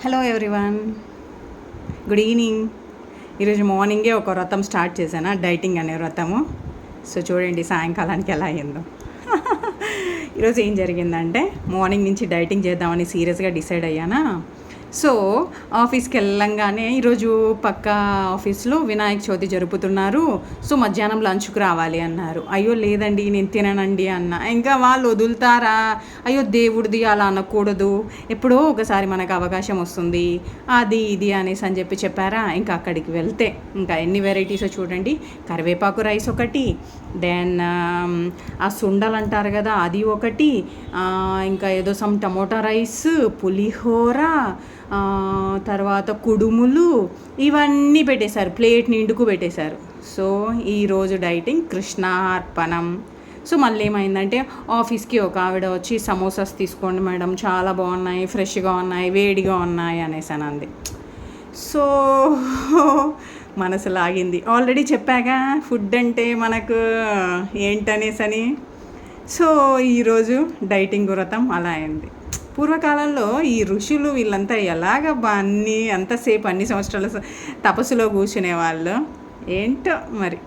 Hello everyone, good evening. ఈరోజు మార్నింగే ఒక వ్రతం స్టార్ట్ చేశాను, డైటింగ్ అనే వ్రతము. సో చూడండి సాయంకాలానికి ఎలా అయిందో. ఈరోజు ఏం జరిగిందంటే, మార్నింగ్ నుంచి డైటింగ్ చేద్దామని సీరియస్గా డిసైడ్ అయ్యానా. సో ఆఫీస్కి వెళ్ళంగానే ఈరోజు పక్క ఆఫీస్లో వినాయక చవితి జరుపుతున్నారు. సో మధ్యాహ్నం లంచ్కి రావాలి అన్నారు. అయ్యో లేదండి నేను తిననండి అన్న. ఇంకా వాళ్ళు వదులుతారా? అయ్యో దేవుడిది అలా అనకూడదు, ఎప్పుడో ఒకసారి మనకు అవకాశం వస్తుంది, అది ఇది అనేసి అని చెప్పారా. ఇంకా అక్కడికి వెళ్తే ఇంకా ఎన్ని వెరైటీసో చూడండి. కరివేపాకు రైస్ ఒకటి, దెన్ ఆ సుండలు అంటారు కదా అది ఒకటి, ఇంకా ఏదో సమ్ టమోటా రైస్, పులిహోర, తర్వాత కుడుములు, ఇవన్నీ పెట్టేశారు. ప్లేట్ నిండుకు పెట్టేశారు. సో ఈరోజు డైటింగ్ కృష్ణార్పణం. సో మళ్ళీ ఏమైందంటే, ఆఫీస్కి ఒక ఆవిడ వచ్చి సమోసాస్ తీసుకోండి మేడం, చాలా బాగున్నాయి, ఫ్రెష్గా ఉన్నాయి, వేడిగా ఉన్నాయి అనేసి అని అంది. సో మనసు లాగింది. ఆల్రెడీ చెప్పాగా ఫుడ్ అంటే మనకు ఏంటనేసని. సో ఈరోజు డైటింగ్ వ్రతం అలా అయింది. పూర్వకాలంలో ఈ ఋషులు వీళ్ళంతా ఎలాగబ్బా అంతసేపు అన్ని సంవత్సరాలు తపస్సులో కూర్చునేవాళ్ళు ఏంటో మరి.